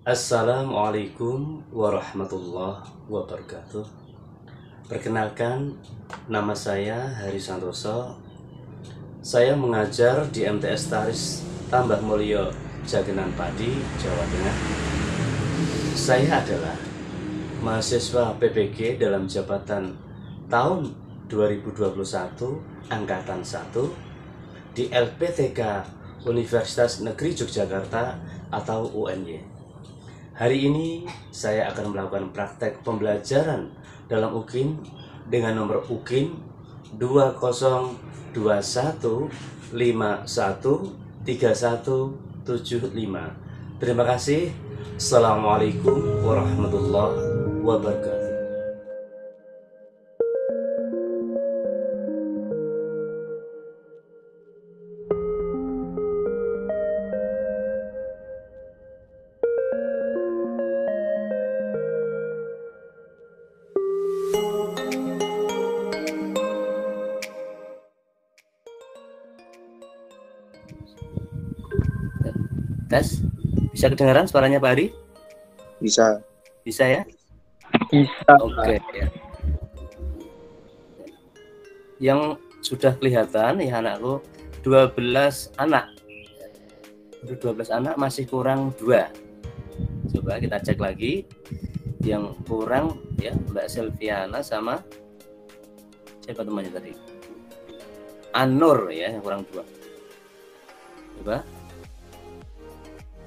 Assalamualaikum warahmatullahi wabarakatuh. Perkenalkan, nama saya Hari Santoso. Saya mengajar di MTS Taris Tambah Mulyo, Jagenan Padi, Jawa Tengah. Saya adalah mahasiswa PPG dalam jabatan tahun 2021 Angkatan 1 di LPTK Universitas Negeri Yogyakarta atau UNY. Hari ini saya akan melakukan praktek pembelajaran dalam UKIN dengan nomor UKIN 2021513175. Terima kasih. Assalamualaikum warahmatullahi wabarakatuh. Tes, bisa kedengaran suaranya Pak Ari? Bisa. Bisa ya? Bisa. Oke ya. Yang sudah kelihatan ya anakku 12 anak. 12 anak masih kurang 2. Coba kita cek lagi. Yang kurang ya Mbak Silviana sama siapa temannya tadi? Anur ya yang kurang 2. Coba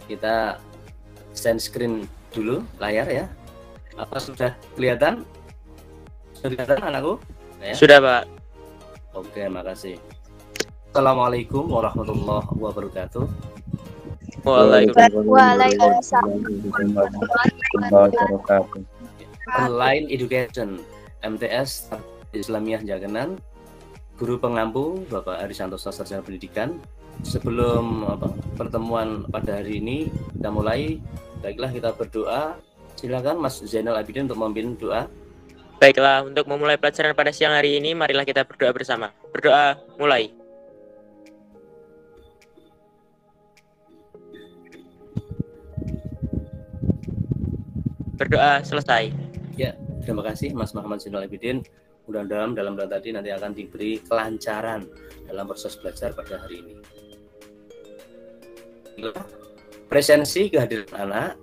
kita share screen dulu layar ya. Apa sudah kelihatan? Sudah kelihatan anakku? Ya? Sudah, Pak. Oke, makasih. Assalamualaikum warahmatullahi wabarakatuh. Waalaikumsalam. Online Education MTS Islamiyah Jagenan, Guru Pengampu Bapak Hari Santoso Sarjana Pendidikan. Sebelum pertemuan pada hari ini kita mulai, baiklah kita berdoa. Silakan Mas Zainal Abidin untuk memimpin doa. Baiklah, untuk memulai pelajaran pada siang hari ini, marilah kita berdoa bersama. Berdoa, mulai. Berdoa, selesai. Ya, terima kasih Mas Muhammad Zainal Abidin. Mudah-mudahan dalam doa tadi nanti akan diberi kelancaran dalam proses belajar pada hari ini. Presensi kehadiran anak,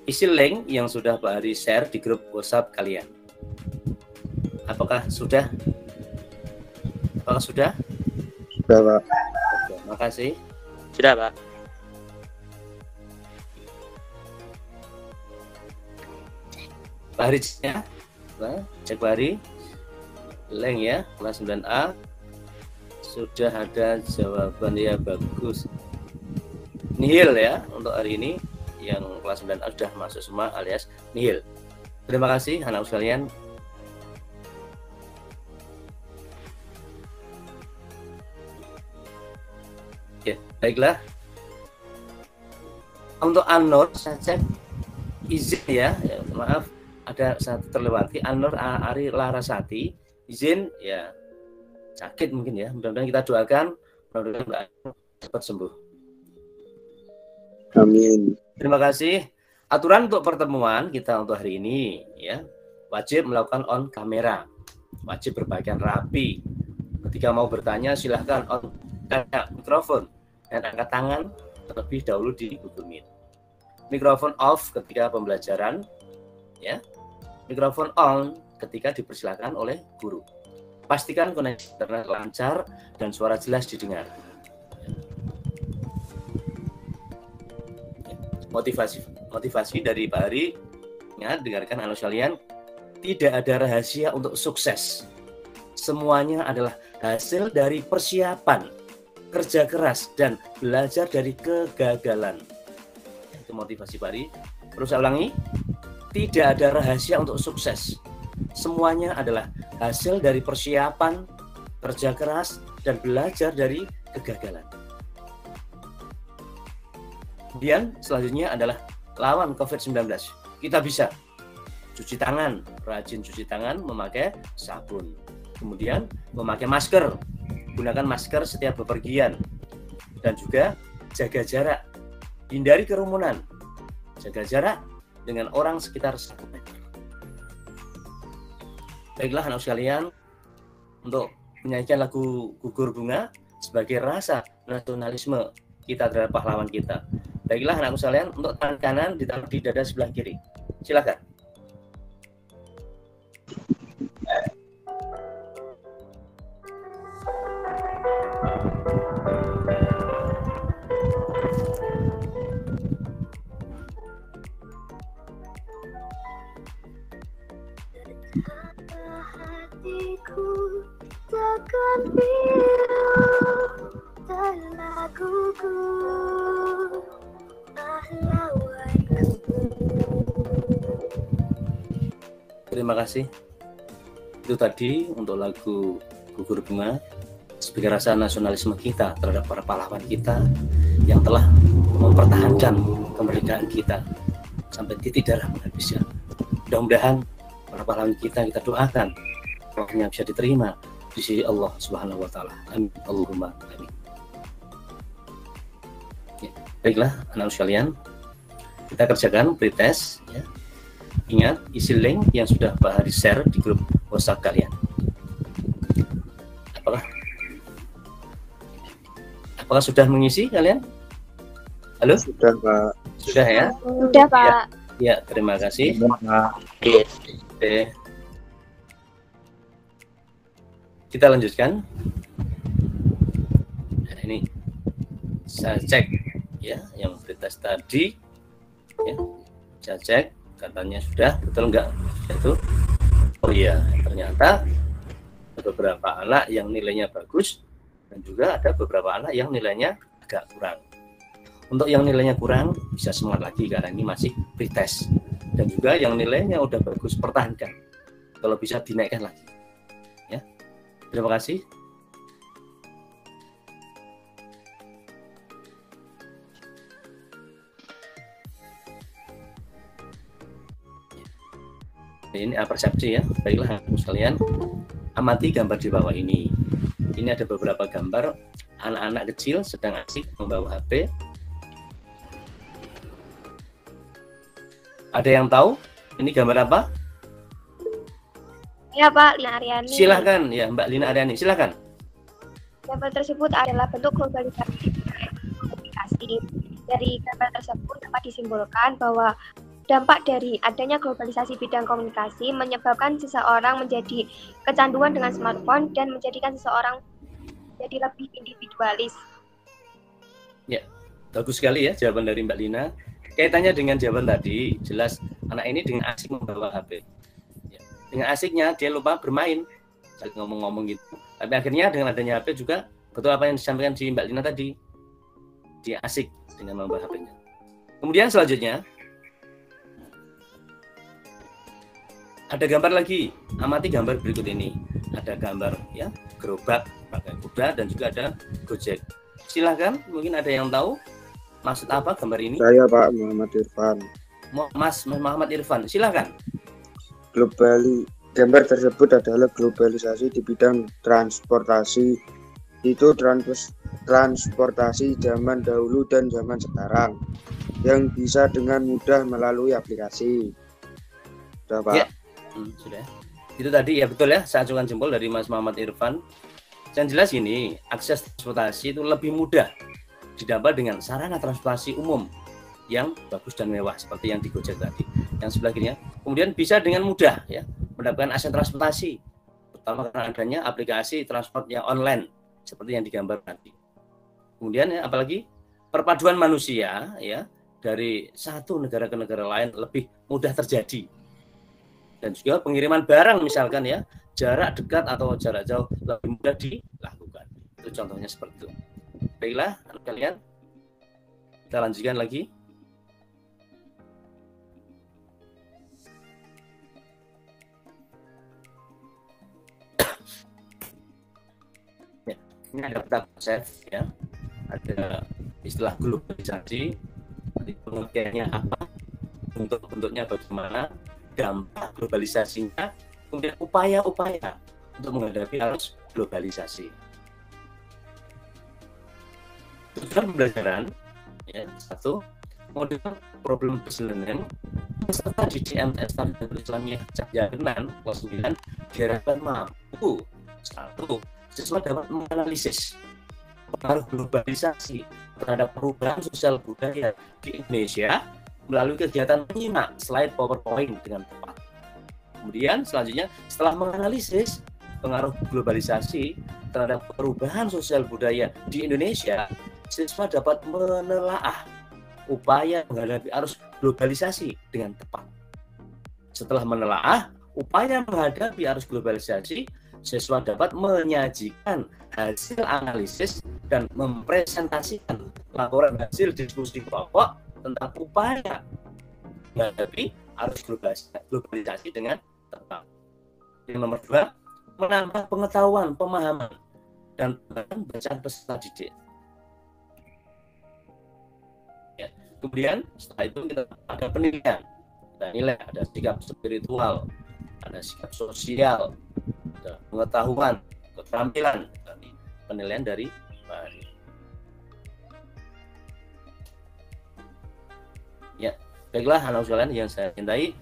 isi link yang sudah Pak Hari share di grup WhatsApp kalian. Apakah sudah? Sudah, Pak. Oke, makasih. Sudah, Pak. Pak Hari ya. Cek Pak Hari. Link ya, kelas 9A. Sudah ada jawaban ya, bagus. Nihil ya untuk hari ini, yang kelas 9A sudah masuk semua alias nihil. Terima kasih anak sekalian. Ya, baiklah. Untuk Anur saya cek izin ya, maaf ada satu terlewati. Anur Ari Larasati izin ya, sakit mungkin ya, mudah-mudahan kita doakan mudah-mudahan cepat sembuh. Amin. Terima kasih. Aturan untuk pertemuan kita untuk hari ini ya, wajib melakukan on kamera, wajib berpakaian rapi. Ketika mau bertanya silahkan on mikrofon dan angkat tangan terlebih dahulu di Google Meet. Mikrofon off ketika pembelajaran ya. Mikrofon on ketika dipersilakan oleh guru. Pastikan koneksi internet lancar dan suara jelas didengar. Motivasi dari Pak Hari ya, dengarkan anak sekalian, tidak ada rahasia untuk sukses. Semuanya adalah hasil dari persiapan, kerja keras dan belajar dari kegagalan. Itu motivasi Pak Hari. Terus saya ulangi, tidak ada rahasia untuk sukses. Semuanya adalah hasil dari persiapan, kerja keras dan belajar dari kegagalan. Kemudian selanjutnya adalah lawan COVID-19. Kita bisa cuci tangan, rajin cuci tangan, memakai sabun. Kemudian memakai masker, gunakan masker setiap bepergian. Dan juga jaga jarak, hindari kerumunan. jaga jarak dengan orang sekitar 1 meter. Baiklah anak sekalian, untuk menyanyikan lagu Gugur Bunga sebagai rasa nasionalisme kita terhadap pahlawan kita. Baiklah anakku sekalian, untuk tangan kanan ditaruh di dada sebelah kiri. Silakan. Hatiku takkan biru telah gugur pahlawanku. Terima kasih. Itu tadi untuk lagu Gugur Bunga sebagai rasa nasionalisme kita terhadap para pahlawan kita yang telah mempertahankan kemerdekaan kita sampai titik darah penghabisnya. Mudah-mudahan para pahlawan kita doakan rohnya bisa diterima di sisi Allah Subhanahu wa taala. Amin. Allahumma amin. Ya, baiklah anak sekalian, kita kerjakan pretest ya. Ingat isi link yang sudah Pak Hari share di grup WhatsApp kalian. Apakah sudah mengisi kalian? Halo? Sudah, Pak. Sudah ya? Sudah, Pak. Ya, terima kasih. Yes. Oke. Kita lanjutkan. Nah, ini saya cek ya yang pretest tadi ya. Saya cek katanya sudah, betul enggak? Itu. Oh iya, ternyata ada beberapa anak yang nilainya bagus dan juga ada beberapa anak yang nilainya agak kurang. Untuk yang nilainya kurang bisa semangat lagi karena ini masih pretest. Dan juga yang nilainya udah bagus pertahankan. Kalau bisa dinaikkan lagi. Ya. Terima kasih. Ini persepsi ya. Baiklah sekalian, amati gambar di bawah ini. Ini ada beberapa gambar anak-anak kecil sedang asik membawa HP. Ada yang tahu ini gambar apa? Ya, Pak, Lina Aryani. Silahkan ya Mbak Lina Aryani, silahkan. Gambar tersebut adalah bentuk globalisasi komunikasi. Dari gambar tersebut dapat disimbolkan bahwa dampak dari adanya globalisasi bidang komunikasi menyebabkan seseorang menjadi kecanduan dengan smartphone dan menjadikan seseorang jadi lebih individualis. Ya, bagus sekali ya jawaban dari Mbak Lina. Kaitannya dengan jawaban tadi, jelas anak ini dengan asik membawa HP. Ya, dengan asiknya dia lupa bermain, saling ngomong-ngomong gitu. Tapi akhirnya dengan adanya HP juga, betul apa yang disampaikan di Mbak Lina tadi, dia asik dengan membawa HP-nya. Kemudian selanjutnya, ada gambar lagi, amati gambar berikut ini. Ada gambar ya gerobak pakai kuda dan juga ada Gojek. Silahkan, mungkin ada yang tahu maksud apa gambar ini? Saya Pak Muhammad Irfan. Mas Muhammad Irfan, silahkan. Gambar tersebut adalah globalisasi di bidang transportasi. Itu transportasi zaman dahulu dan zaman sekarang yang bisa dengan mudah melalui aplikasi. Sudah Pak. Ya. Sudah. Itu tadi ya betul ya, saya acungkan jempol dari Mas Muhammad Irfan. Yang jelas ini akses transportasi itu lebih mudah didapat dengan sarana transportasi umum yang bagus dan mewah seperti yang di Gojek tadi. Yang sebelah kirinya. Kemudian bisa dengan mudah ya mendapatkan akses transportasi, terutama karena adanya aplikasi transport yang online seperti yang digambar tadi. Kemudian ya apalagi perpaduan manusia ya dari satu negara ke negara lain lebih mudah terjadi. Dan juga pengiriman barang misalkan ya, jarak dekat atau jarak jauh lebih mudah dilakukan. Itu contohnya seperti itu. Baiklah, anak kalian, kita lanjutkan lagi. Ya, ini ada peta konsep ya, ada istilah globalisasi, pengertiannya apa, bentuknya bagaimana, dampak globalisasinya, kemudian upaya-upaya untuk menghadapi arus globalisasi. Tujuan pembelajaran ya, 1. model problem learning peserta didik MTS dan Islamiyah Jaganan kelas 9 diharapkan mampu: 1. Siswa dapat menganalisis pengaruh globalisasi terhadap perubahan sosial budaya di Indonesia melalui kegiatan menyimak slide PowerPoint dengan tepat. Kemudian selanjutnya, setelah menganalisis pengaruh globalisasi terhadap perubahan sosial budaya di Indonesia, siswa dapat menelaah upaya menghadapi arus globalisasi dengan tepat. Setelah menelaah upaya menghadapi arus globalisasi, siswa dapat menyajikan hasil analisis dan mempresentasikan laporan hasil diskusi kelompok tentang upaya menghadapi arus globalisasi dengan tepat. Yang nomor 2, menambah pengetahuan, pemahaman, dan bacaan peserta didik. Ya. Kemudian setelah itu kita ada penilaian, ada nilai, ada sikap spiritual, ada sikap sosial, ada pengetahuan, keterampilan, penilaian dari Pak Ari. Ya, baiklah anak sekalian yang saya cintai,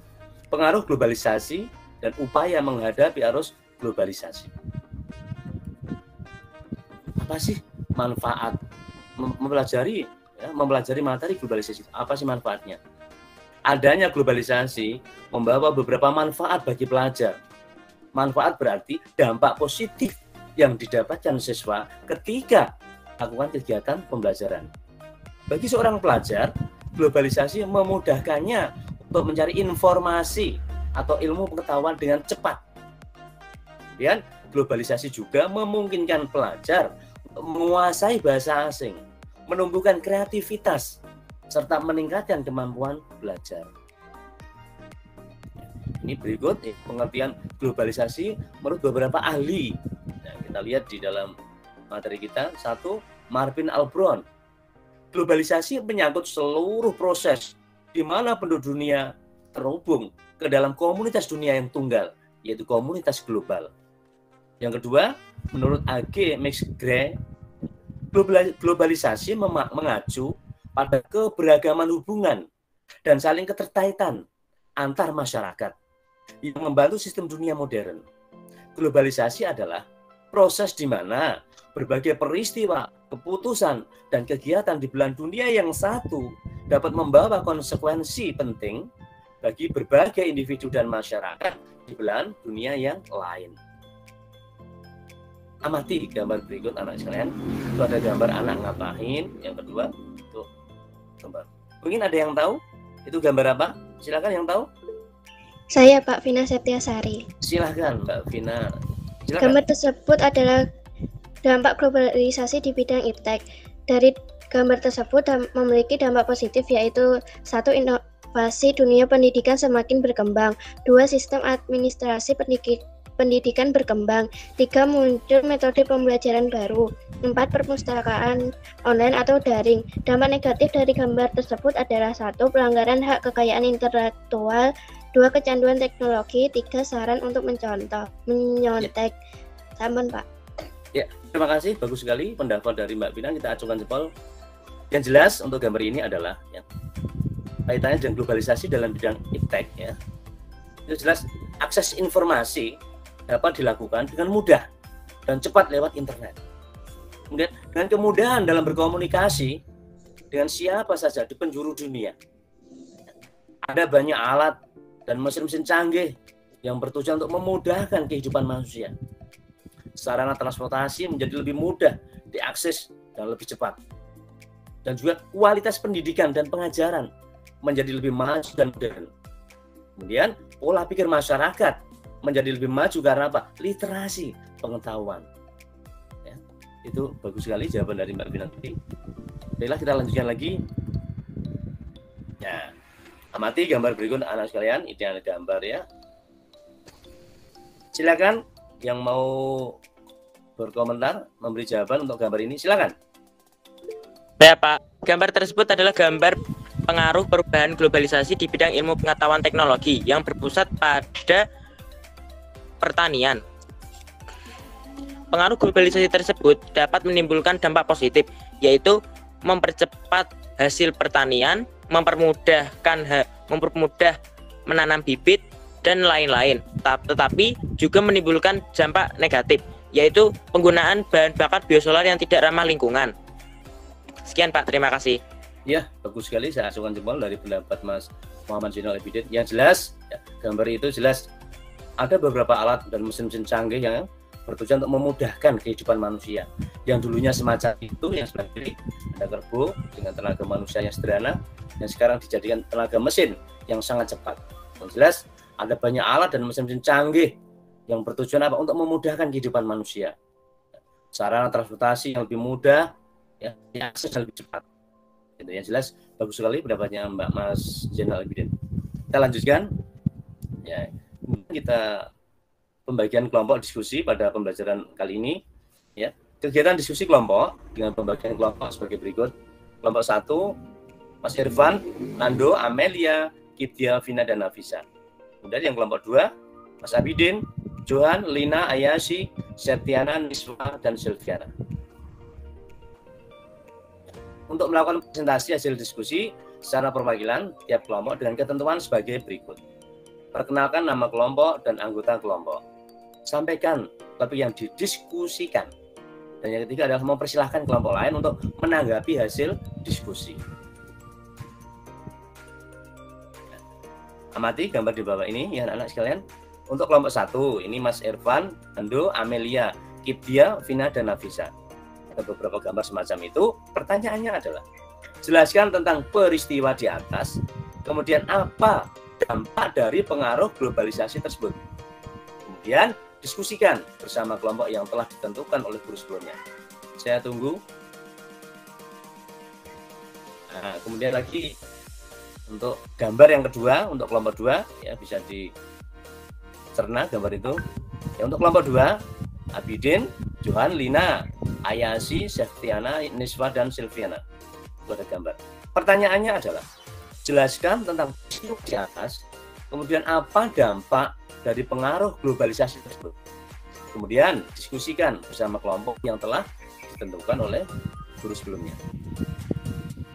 pengaruh globalisasi dan upaya menghadapi arus globalisasi. Apa sih manfaat mempelajari materi globalisasi? Apa sih manfaatnya? Adanya globalisasi membawa beberapa manfaat bagi pelajar. Manfaat berarti dampak positif yang didapatkan siswa ketika melakukan kegiatan pembelajaran. Bagi seorang pelajar, globalisasi memudahkannya untuk mencari informasi atau ilmu pengetahuan dengan cepat. Kemudian, globalisasi juga memungkinkan pelajar untuk menguasai bahasa asing, menumbuhkan kreativitas, serta meningkatkan kemampuan belajar. Ini berikut pengertian globalisasi menurut beberapa ahli. Nah, kita lihat di dalam materi kita. 1, Marvin Albrón. Globalisasi menyangkut seluruh proses di mana penduduk dunia terhubung ke dalam komunitas dunia yang tunggal, yaitu komunitas global. Yang kedua, menurut A.G. McGrath, globalisasi mengacu pada keberagaman hubungan dan saling keterkaitan antar masyarakat yang membantu sistem dunia modern. Globalisasi adalah proses di mana berbagai peristiwa, keputusan, dan kegiatan di belahan dunia yang satu dapat membawa konsekuensi penting bagi berbagai individu dan masyarakat di belahan dunia yang lain. Amati gambar berikut anak sekalian. Itu ada gambar anak ngapain. Yang kedua, itu gambar. Mungkin ada yang tahu itu gambar apa? Silakan yang tahu. Saya Pak Vina Septiasari. Silakan Mbak Vina. Silakan. Gambar tersebut adalah dampak globalisasi di bidang iptek. Dari gambar tersebut memiliki dampak positif, yaitu 1. Inovasi dunia pendidikan semakin berkembang. 2. Sistem administrasi pendidikan berkembang. 3. Muncul metode pembelajaran baru. 4. Perpustakaan online atau daring. Dampak negatif dari gambar tersebut adalah 1. Pelanggaran hak kekayaan intelektual. 2. Kecanduan teknologi. 3. Saran untuk menyontek. Sampun Pak. Ya, terima kasih. Bagus sekali pendapat dari Mbak Vina. Kita acungkan jempol. Yang jelas untuk gambar ini adalah kaitannya dengan globalisasi dalam bidang iptek. Ya. Itu jelas akses informasi dapat dilakukan dengan mudah dan cepat lewat internet. Kemudian dengan kemudahan dalam berkomunikasi dengan siapa saja di penjuru dunia. Ada banyak alat dan mesin-mesin canggih yang bertujuan untuk memudahkan kehidupan manusia. Sarana transportasi menjadi lebih mudah diakses dan lebih cepat. Dan juga kualitas pendidikan dan pengajaran menjadi lebih maju dan modern. Kemudian pola pikir masyarakat menjadi lebih maju karena apa? Literasi pengetahuan. Ya, itu bagus sekali jawaban dari Mbak Vina tadi. Baiklah, kita lanjutkan lagi. Ya, amati gambar berikut anak sekalian. Ini ada gambar ya. Silakan yang mau berkomentar, memberi jawaban untuk gambar ini, silakan. Ya Pak, gambar tersebut adalah gambar pengaruh perubahan globalisasi di bidang ilmu pengetahuan teknologi yang berpusat pada pertanian. Pengaruh globalisasi tersebut dapat menimbulkan dampak positif, yaitu mempercepat hasil pertanian, mempermudah menanam bibit dan lain-lain. Tetapi juga menimbulkan dampak negatif, yaitu penggunaan bahan bakar biosolar yang tidak ramah lingkungan. Sekian Pak, terima kasih. Ya, bagus sekali, saya asukan jempol dari pendapat Mas Muhammad Zainal Abidin. Yang jelas, ya, gambar itu jelas ada beberapa alat dan mesin-mesin canggih yang bertujuan untuk memudahkan kehidupan manusia. Yang dulunya semacam itu, yang sebelah kiri ada kerbau dengan tenaga manusia yang sederhana, yang sekarang dijadikan tenaga mesin yang sangat cepat. Yang jelas, ada banyak alat dan mesin-mesin canggih yang bertujuan apa? Untuk memudahkan kehidupan manusia. Sarana transportasi yang lebih mudah, ya, akses yang lebih cepat. Itu yang jelas bagus sekali pendapatnya Mbak Mas Zainal Abidin. Kita lanjutkan. Ya, kita pembagian kelompok diskusi pada pembelajaran kali ini. Ya, kegiatan diskusi kelompok dengan pembagian kelompok sebagai berikut. Kelompok 1, Mas Irfan, Nando, Amelia, Kitia, Vina, dan Nafisa. Kemudian yang kelompok 2, Mas Abidin, Johan, Lina, Ayashi, Septiana, Niswa, dan Silviana. Untuk melakukan presentasi hasil diskusi secara perwakilan tiap kelompok dengan ketentuan sebagai berikut. Perkenalkan nama kelompok dan anggota kelompok. Sampaikan topik yang didiskusikan. Dan yang ketiga adalah mempersilahkan kelompok lain untuk menanggapi hasil diskusi. Amati gambar di bawah ini ya anak-anak sekalian. Untuk kelompok 1, ini Mas Irfan, Ando, Amelia, Kipdia, Vina, dan Nafisa. Ada beberapa gambar semacam itu. Pertanyaannya adalah, jelaskan tentang peristiwa di atas, kemudian apa dampak dari pengaruh globalisasi tersebut. Kemudian diskusikan bersama kelompok yang telah ditentukan oleh guru sebelumnya. Saya tunggu. Nah, kemudian lagi untuk gambar yang kedua, untuk kelompok 2, ya bisa dicerna gambar itu. Ya, untuk kelompok 2, Abidin, Johan, Lina, Ayasi, Septiana, Niswa, dan Silviana. Itu ada gambar. Pertanyaannya adalah, jelaskan tentang di atas, kemudian apa dampak dari pengaruh globalisasi tersebut. Kemudian diskusikan bersama kelompok yang telah ditentukan oleh guru sebelumnya.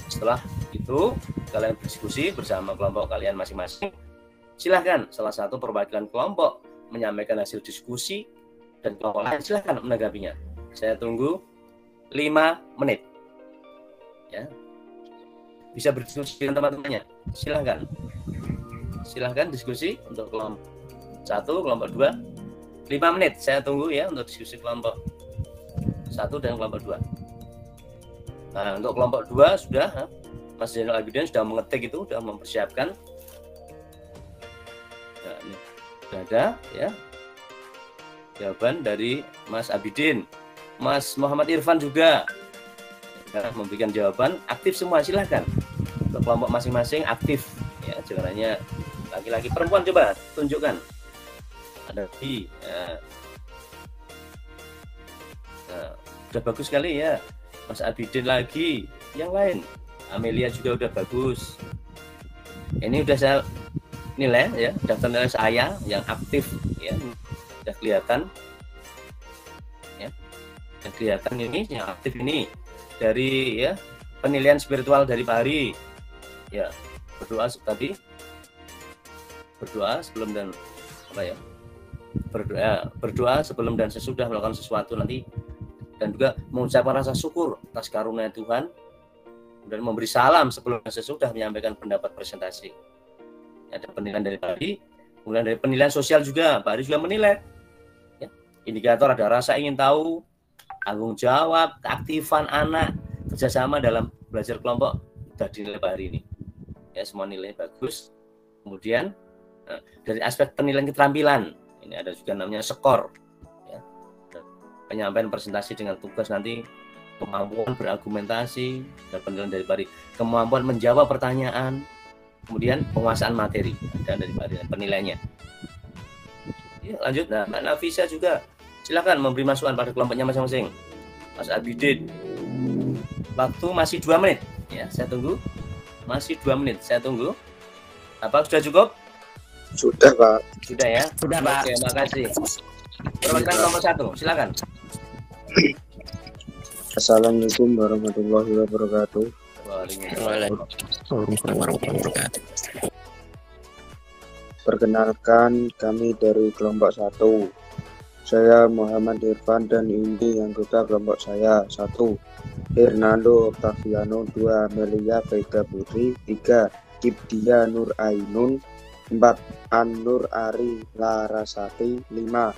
Setelah itu, kalian berdiskusi bersama kelompok kalian masing-masing. Silahkan salah satu perwakilan kelompok menyampaikan hasil diskusi dan kelompok lain silahkan menanggapinya. Saya tunggu 5 menit. Ya. Bisa berdiskusi dengan teman-temannya. Silahkan. Silahkan diskusi untuk kelompok 1, kelompok 2. 5 menit saya tunggu ya untuk diskusi kelompok 1 dan kelompok 2. Nah, untuk kelompok 2 sudah Mas Zainal Abidin sudah mengetik itu, sudah mempersiapkan. Nah, ini sudah ada ya jawaban dari Mas Abidin. Mas Muhammad Irfan juga memberikan jawaban. Aktif semua, silahkan. Untuk kelompok masing-masing aktif ya, jangan hanya laki-laki, perempuan coba tunjukkan. Ada di nah, sudah bagus sekali ya. Mas Abidin lagi, yang lain Amelia juga udah bagus. Ini udah saya nilai ya, daftar nilai saya yang aktif ya, udah kelihatan ya, yang kelihatan ini yang aktif ini dari ya penilaian spiritual dari Pak Hari ya, berdoa sebelum dan apa ya, berdoa sebelum dan sesudah melakukan sesuatu nanti, dan juga mengucapkan rasa syukur atas karunia Tuhan, dan memberi salam sebelum dan sesudah menyampaikan pendapat presentasi. Ada penilaian dari Pak Hari, kemudian dari penilaian sosial juga Pak Hari juga menilai ya, indikator ada rasa ingin tahu, tanggung jawab, keaktifan anak, kerjasama dalam belajar kelompok, sudah dinilai Pak Hari ini ya, semua nilai bagus. Kemudian dari aspek penilaian keterampilan ini ada juga namanya skor ya, penyampaian presentasi dengan tugas nanti, kemampuan berargumentasi, dan penilaian dari Pak Hari, kemampuan menjawab pertanyaan, kemudian penguasaan materi ada dari Pak Hari penilaiannya ya. Lanjut, nah Mbak Nafisa juga silakan memberi masukan pada kelompoknya masing-masing. Mas Abidin, waktu masih 2 menit ya, saya tunggu. Masih 2 menit, saya tunggu. Apa sudah cukup? Sudah, Pak. Sudah ya? Sudah, Pak. Oke, makasih. Perwakilan kelompok 1, silakan. Assalamualaikum warahmatullahi wabarakatuh. Waalaikumsalam warahmatullahi wabarakatuh. Perkenalkan, kami dari kelompok 1. Saya Muhammad Irfan dan ini anggota kelompok saya. 1. Hernando Octaviano. 2. Amelia Vega Putri. 3. Kipdia Nur Ainun. 4. An-Nur Ari Larasati. 5.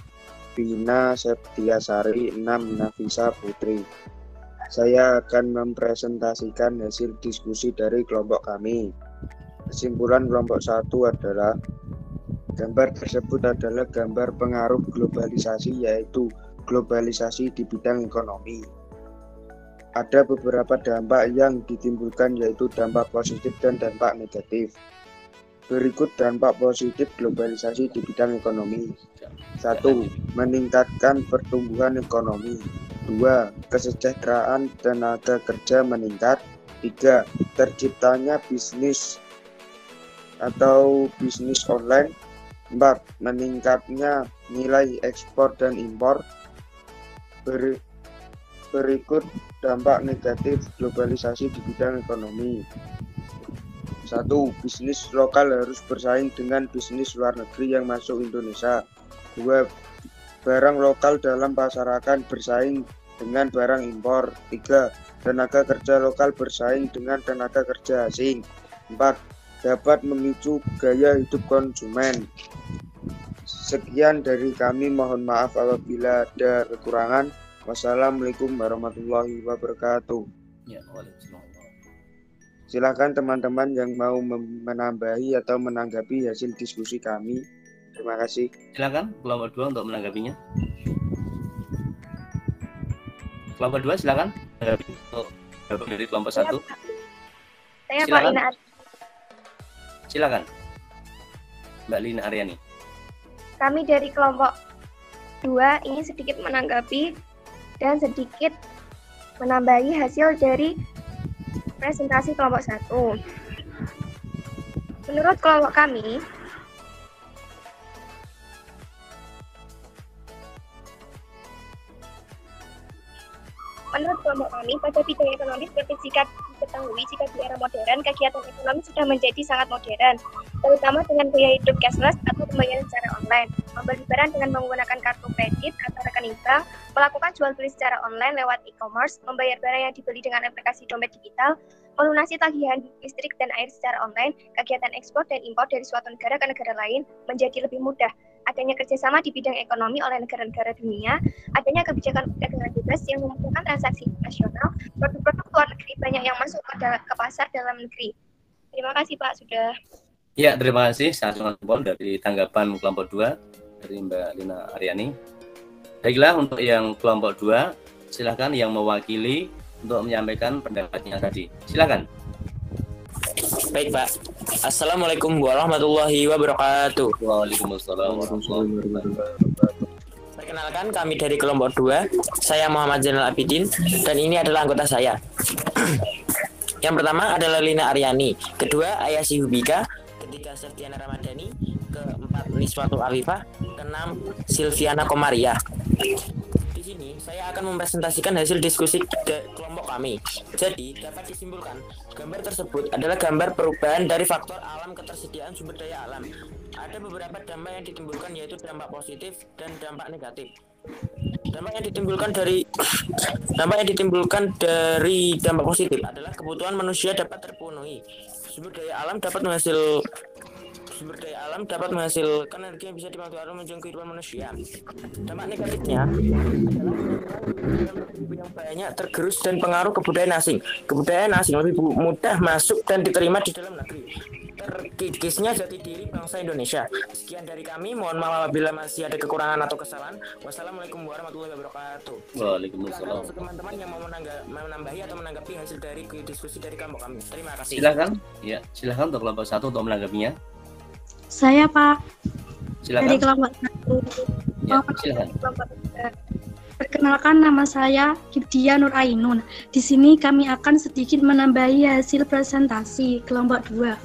Vina Septiasari. 6. Nafisa Putri. Saya akan mempresentasikan hasil diskusi dari kelompok kami. Kesimpulan kelompok 1 adalah gambar tersebut adalah gambar pengaruh globalisasi, yaitu globalisasi di bidang ekonomi. Ada beberapa dampak yang ditimbulkan, yaitu dampak positif dan dampak negatif. Berikut dampak positif globalisasi di bidang ekonomi. 1. Meningkatkan pertumbuhan ekonomi. 2. Kesejahteraan tenaga kerja meningkat. 3. Terciptanya bisnis atau bisnis online. 4. Meningkatnya nilai ekspor dan impor. Berikut dampak negatif globalisasi di bidang ekonomi. 1. Bisnis lokal harus bersaing dengan bisnis luar negeri yang masuk Indonesia. 2. Barang lokal dalam pasaran bersaing dengan barang impor. 3. Tenaga kerja lokal bersaing dengan tenaga kerja asing. 4. Dapat memicu gaya hidup konsumen. Sekian dari kami, mohon maaf apabila ada kekurangan. Wassalamualaikum warahmatullahi wabarakatuh. Ya, waalaikumsalam. Silakan teman-teman yang mau menambahi atau menanggapi hasil diskusi kami. Terima kasih. Silakan kelompok 2 untuk menanggapinya. Kelompok 2 silakan menanggapi untuk dari kelompok 1. Saya Pak Silakan. Lina. Silakan Mbak Lina Aryani. Kami dari kelompok 2 ingin sedikit menanggapi dan sedikit menambahi hasil dari presentasi kelompok 1. Menurut kelompok kami, pada bidang ekonomi seperti jika diketahui jika di era modern kegiatan ekonomi sudah menjadi sangat modern, terutama dengan gaya hidup cashless atau pembayaran secara online, membeli barang dengan menggunakan kartu kredit atau rekening bank, melakukan jual beli secara online lewat e-commerce, membayar barang yang dibeli dengan aplikasi dompet digital, melunasi tagihan listrik dan air secara online, kegiatan ekspor dan impor dari suatu negara ke negara lain menjadi lebih mudah. Adanya kerjasama di bidang ekonomi oleh negara-negara dunia, adanya kebijakan perdagangan bebas yang memudahkan transaksi nasional, produk-produk luar negeri banyak yang masuk ke pasar dalam negeri. Terima kasih Pak sudah. Ya, terima kasih sangat dari tanggapan kelompok 2 dari Mbak Lina Aryani. Baiklah, untuk yang kelompok 2, silakan yang mewakili untuk menyampaikan pendapatnya tadi. Silakan. Baik Pak. Assalamualaikum warahmatullahi wabarakatuh. Waalaikumsalam warahmatullahi wabarakatuh. Perkenalkan, kami dari kelompok 2. Saya Muhammad Zainal Abidin dan ini adalah anggota saya. Yang pertama adalah Lina Aryani, kedua Ayasi Hubika, ketiga Septiana Ramadhani, keempat Niswatu Afifah, keenam Silviana Komaria. Di sini saya akan mempresentasikan hasil diskusi kelompok kami. Jadi dapat disimpulkan gambar tersebut adalah gambar perubahan dari faktor alam ketersediaan sumber daya alam. Ada beberapa dampak yang ditimbulkan, yaitu dampak positif dan dampak negatif. Dampak yang ditimbulkan dari dampak positif adalah kebutuhan manusia dapat terpenuhi. Sumber daya alam dapat menghasilkan energi yang bisa dimanfaatkan menunjang kehidupan manusia. Dampak negatifnya adalah yang banyak tergerus dan pengaruh kebudayaan asing. Kebudayaan asing lebih mudah masuk dan diterima di dalam negeri. Terkikisnya jati diri bangsa Indonesia. Sekian dari kami, mohon maaf apabila masih ada kekurangan atau kesalahan. Wassalamualaikum warahmatullahi wabarakatuh. Waalaikumsalam. Silakan teman-teman yang mau menambahi atau menanggapi hasil dari diskusi dari kelompok kami. Terima kasih. Silakan. Ya, silakan untuk kelompok 1 untuk menanggapinya. Saya Pak Silakan. dari kelompok 1. Ya, silakan. Perkenalkan, nama saya Kipdia Nur Ainun. Di sini kami akan sedikit menambahi hasil presentasi kelompok 2.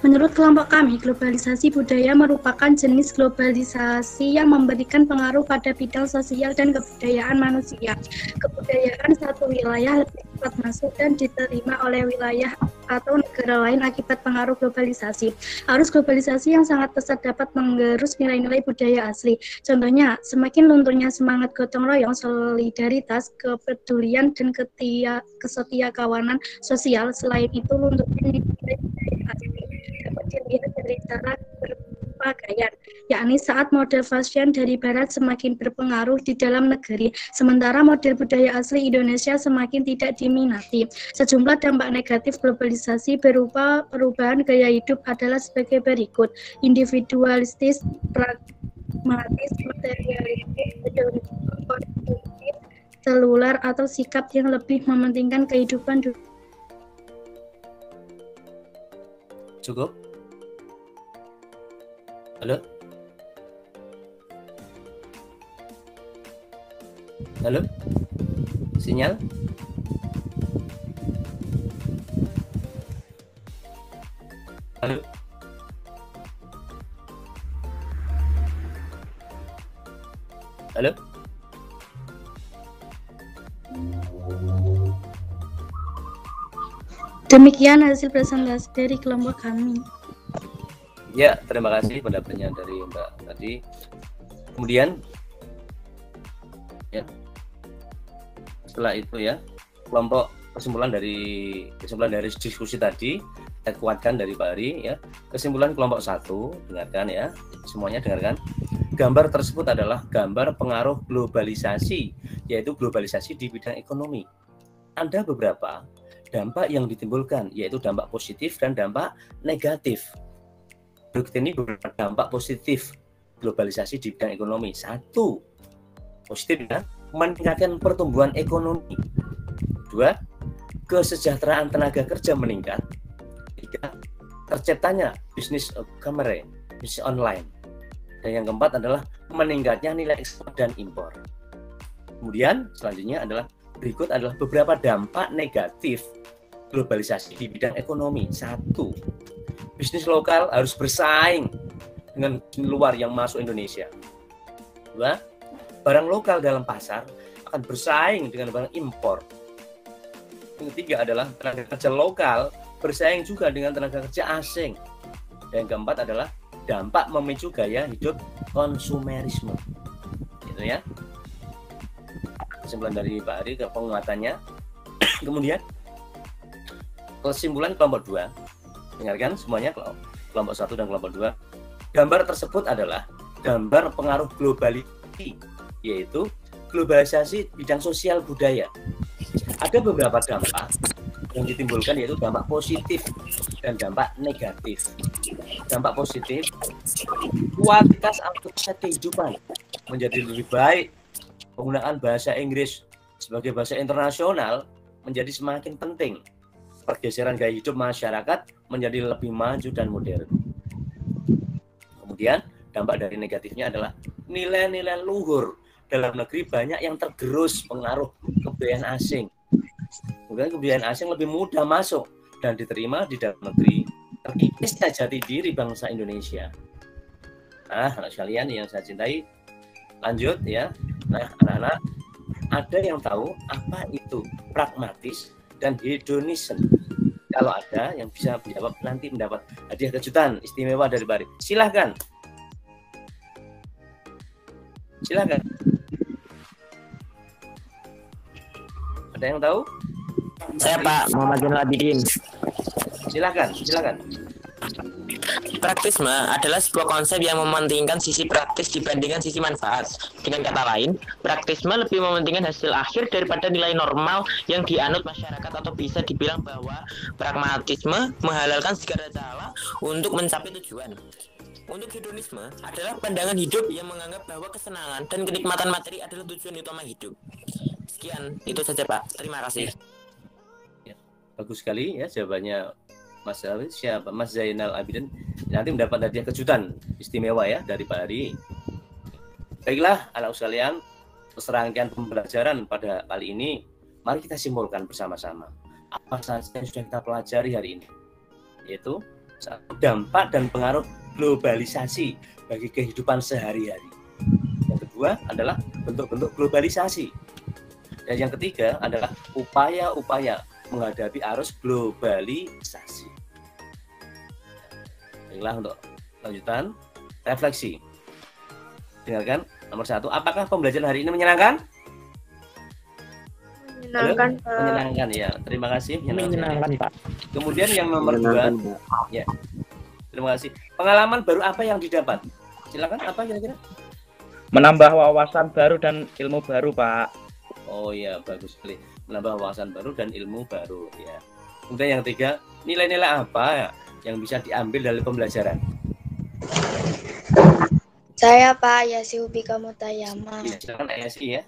Menurut kelompok kami, globalisasi budaya merupakan jenis globalisasi yang memberikan pengaruh pada bidang sosial dan kebudayaan manusia. Kebudayaan satu wilayah lebih cepat masuk dan diterima oleh wilayah atau negara lain akibat pengaruh globalisasi. Arus globalisasi yang sangat pesat dapat menggerus nilai-nilai budaya asli. Contohnya, semakin lunturnya semangat gotong royong, solidaritas, kepedulian, dan kesetia kawanan sosial. Selain itu, lunturnya nilai budaya asli dapat dilihat dari cara berpakaian, yakni saat model fashion dari barat semakin berpengaruh di dalam negeri, sementara model budaya asli Indonesia semakin tidak diminati. Sejumlah dampak negatif globalisasi berupa perubahan gaya hidup adalah sebagai berikut: individualistis, pragmatis, materialistis, konsumtif, seluler atau sikap yang lebih mementingkan kehidupan. Cukup? Halo? Halo? Sinyal? Halo? Halo? Demikian hasil presentasi dari kelompok kami. Ya, terima kasih pendapatnya dari Mbak tadi. Kemudian, ya, setelah itu ya, kesimpulan dari diskusi tadi kita kuatkan dari Pak Ari ya. Kesimpulan kelompok 1, dengarkan ya, semuanya dengarkan. Gambar tersebut adalah gambar pengaruh globalisasi, yaitu globalisasi di bidang ekonomi. Ada beberapa dampak yang ditimbulkan, yaitu dampak positif dan dampak negatif. Berikut ini beberapa dampak positif globalisasi di bidang ekonomi. 1, positif ya, meningkatkan pertumbuhan ekonomi. 2, kesejahteraan tenaga kerja meningkat. 3, terciptanya bisnis kamera, bisnis online. Dan yang keempat adalah meningkatnya nilai ekspor dan impor. Kemudian selanjutnya berikut adalah beberapa dampak negatif globalisasi di bidang ekonomi. 1, bisnis lokal harus bersaing dengan luar yang masuk Indonesia. 2, barang lokal dalam pasar akan bersaing dengan barang impor. Yang ketiga adalah tenaga kerja lokal bersaing juga dengan tenaga kerja asing. Dan yang keempat adalah dampak memicu gaya hidup konsumerisme. Gitu ya. Kesimpulan dari Pak Ari ke penguatannya. Kemudian kesimpulan kelompok 2. Dengarkan semuanya, kelompok 1 dan kelompok 2. Gambar tersebut adalah gambar pengaruh globalisasi, yaitu globalisasi bidang sosial budaya. Ada beberapa dampak yang ditimbulkan, yaitu dampak positif dan dampak negatif. Dampak positif, kualitas aktivitas kehidupan menjadi lebih baik. Penggunaan bahasa Inggris sebagai bahasa internasional menjadi semakin penting. Pergeseran gaya hidup masyarakat menjadi lebih maju dan modern. Kemudian dampak dari negatifnya adalah nilai-nilai luhur dalam negeri banyak yang tergerus pengaruh kebudayaan asing. Kemudian kebudayaan asing lebih mudah masuk dan diterima di dalam negeri. Terkikisnya jati diri bangsa Indonesia. Nah, anak sekalian yang saya cintai, lanjut ya. Nah, anak-anak, ada yang tahu apa itu pragmatis dan hedonisme? Kalau ada yang bisa menjawab, nanti mendapat hadiah kejutan istimewa dari Bari. Silahkan. Silahkan. Ada yang tahu? Saya Pak Muhammad Zainal Abidin. Silahkan. Praktisme adalah sebuah konsep yang mementingkan sisi praktis dibandingkan sisi manfaat. Dengan kata lain, praktisme lebih mementingkan hasil akhir daripada nilai normal yang dianut masyarakat, atau bisa dibilang bahwa pragmatisme menghalalkan segala cara untuk mencapai tujuan. Untuk hedonisme adalah pandangan hidup yang menganggap bahwa kesenangan dan kenikmatan materi adalah tujuan utama hidup. Sekian, itu saja Pak. Terima kasih. Ya, bagus sekali ya jawabannya Mas siapa? Mas Zainal Abidin. Nanti mendapat hadiah kejutan istimewa ya dari Pak Ari. Baiklah anak sekalian, serangkaian pembelajaran pada kali ini mari kita simpulkan bersama-sama apa saja yang sudah kita pelajari hari ini, yaitu dampak dan pengaruh globalisasi bagi kehidupan sehari-hari. Yang kedua adalah bentuk-bentuk globalisasi. Dan yang ketiga adalah upaya-upaya menghadapi arus globalisasi. Baiklah, untuk lanjutan refleksi. Dengarkan nomor 1, apakah pembelajaran hari ini menyenangkan? Menyenangkan, Halo? Pak. Menyenangkan ya. Terima kasih. Menyenangkan, Pak. Kemudian yang nomor 2, ya. Terima kasih. Pengalaman baru apa yang didapat? Silakan, apa kira-kira? Menambah wawasan baru dan ilmu baru, Pak. Oh ya, bagus sekali. Menambah wawasan baru dan ilmu baru ya. Kemudian yang 3, nilai-nilai apa yang bisa diambil dari pembelajaran? Saya Pak Yasi Ubika Mutayama. Ya, silakan Ayasi ya.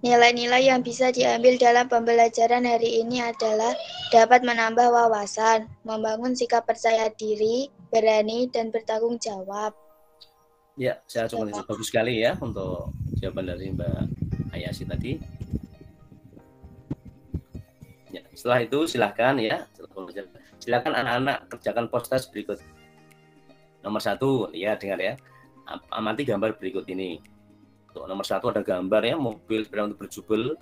Nilai-nilai yang bisa diambil dalam pembelajaran hari ini adalah dapat menambah wawasan, membangun sikap percaya diri, berani, dan bertanggung jawab. Ya, saya cukup bagus sekali ya untuk jawaban dari Mbak Ayasi tadi. Ya, setelah itu silakan ya, silakan anak-anak kerjakan post-test berikut. Nomor 1, ya dengar ya, amati gambar berikut ini. Untuk nomor 1 ada gambar ya, mobil sepeda motor berjubel.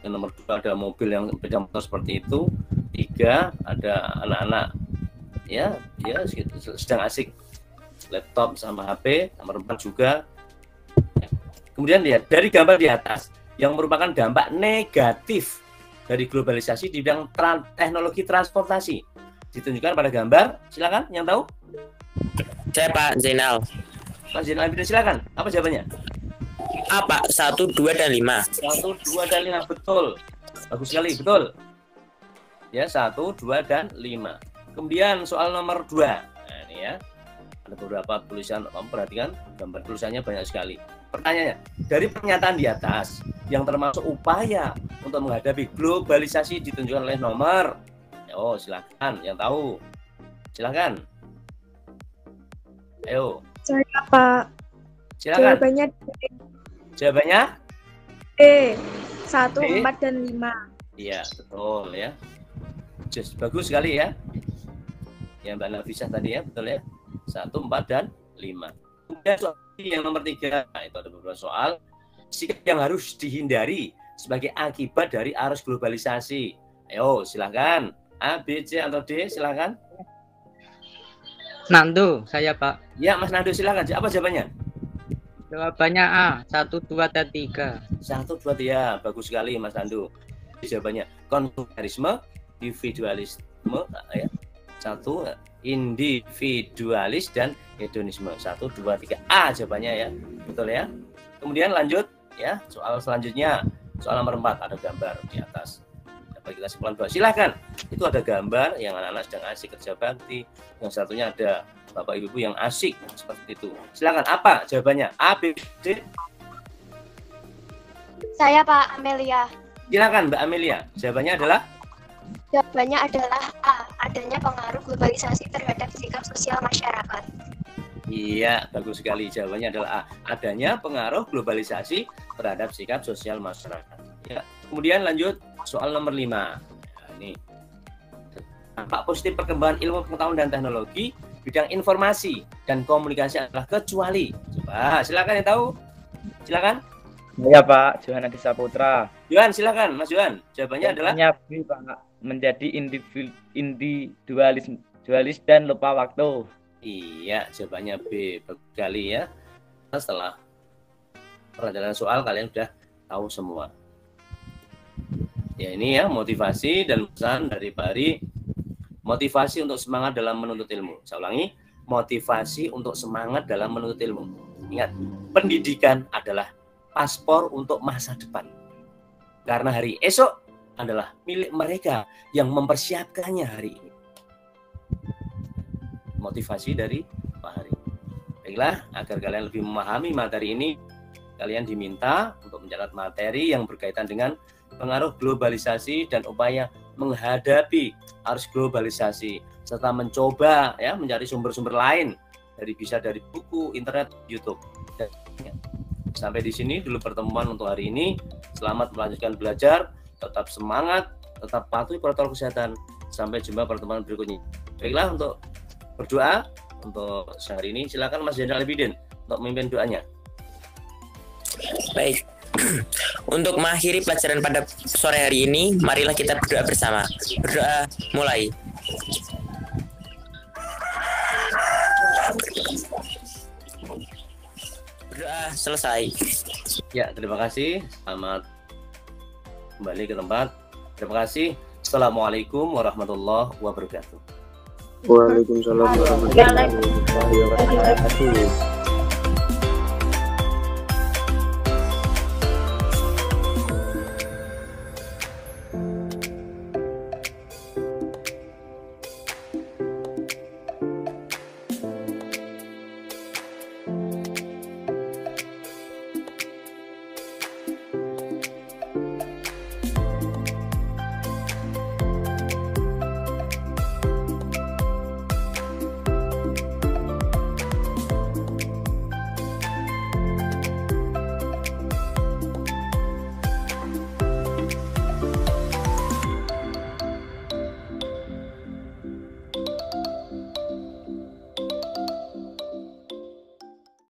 Yang nomor 2 ada mobil yang sepeda motor seperti itu. 3 ada anak-anak ya sedang asik laptop sama HP. Nomor 4 juga. Kemudian lihat dari gambar di atas yang merupakan dampak negatif dari globalisasi di bidang teknologi transportasi. Ditunjukkan pada gambar. Silakan yang tahu. Saya Pak Zainal. Pak Zainal, silakan. Apa jawabannya? A, Pak. 1, 2, dan 5. 1, 2, dan 5. Betul. Bagus sekali, betul. Ya, 1, 2, dan 5. Kemudian soal nomor 2. Nah, ini ya. Ada beberapa tulisan, kamu perhatikan gambar tulisannya banyak sekali. Pertanyaannya, dari pernyataan di atas yang termasuk upaya untuk menghadapi globalisasi ditunjukkan oleh nomor. Oh, silakan yang tahu. Silakan. Ayo. Saya Pak. Silakan. Jawabannya D. 1, D. 4, dan 5. Iya, betul ya. Just bagus sekali ya. Yang Mbak Nafisah tadi ya, betul ya. 1, 4, dan 5. Kemudian soal yang nomor 3, nah, itu ada beberapa soal sikap yang harus dihindari sebagai akibat dari arus globalisasi. Ayo, silakan. A, B, C, atau D, silakan. Nando, saya Pak. Ya, Mas Nando, silakan. Apa jawabannya? Jawabannya A, 1, 2, dan 3. 1, 2, 3. Bagus sekali, Mas Nando. Jawabannya konsumerisme, individualisme, ya. 1, individualis, dan hedonisme. 1, 2, 3. A jawabannya ya. Betul ya. Kemudian lanjut ya. Soal selanjutnya. Soal nomor 4 ada gambar di atas. Dapat kita simpulan bahwa silakan. Itu ada gambar yang anak-anak sedang asik kerja bakti. Yang satunya ada Bapak Ibu yang asik seperti itu. Silakan, apa jawabannya? A, B, C. Saya Pak Amelia. Silakan Mbak Amelia. Jawabannya adalah Jawabannya adalah A. Adanya pengaruh globalisasi terhadap sikap sosial masyarakat. iya, bagus sekali. Jawabannya adalah A. Adanya pengaruh globalisasi terhadap sikap sosial masyarakat. Ya. Kemudian lanjut soal nomor 5. Nah, ini dampak positif perkembangan ilmu pengetahuan dan teknologi bidang informasi dan komunikasi adalah kecuali. Coba silakan yang tahu. Silakan. Ya Pak, Johan Adi Saputra. Johan, silakan Mas Johan. Jawabannya adalah B, Pak. Menjadi individualis dan lupa waktu. iya, jawabannya B. Bagus sekali ya. Setelah pelajaran soal kalian sudah tahu semua. Ya ini ya motivasi dan pesan dari Pak Ari. Motivasi untuk semangat dalam menuntut ilmu. Saya ulangi, motivasi untuk semangat dalam menuntut ilmu. Ingat, pendidikan adalah paspor untuk masa depan. Karena hari esok adalah milik mereka yang mempersiapkannya hari ini. Motivasi dari Pak Hari. Baiklah, agar kalian lebih memahami materi ini, kalian diminta untuk mencatat materi yang berkaitan dengan pengaruh globalisasi dan upaya menghadapi arus globalisasi, serta mencoba ya mencari sumber-sumber lain bisa dari buku, internet, YouTube. Sampai di sini dulu pertemuan untuk hari ini. Selamat melanjutkan belajar, tetap semangat, tetap patuhi protokol kesehatan. Sampai jumpa pertemuan berikutnya. Baiklah, untuk berdoa untuk sehari ini silakan Mas Zainal Abidin untuk memimpin doanya. Baik. Untuk mengakhiri pelajaran pada sore hari ini, marilah kita berdoa bersama. Berdoa mulai. Berdoa selesai. Ya, terima kasih. Selamat kembali ke tempat. Terima kasih. Assalamualaikum warahmatullahi wabarakatuh. Waalaikumsalam warahmatullahi wabarakatuh.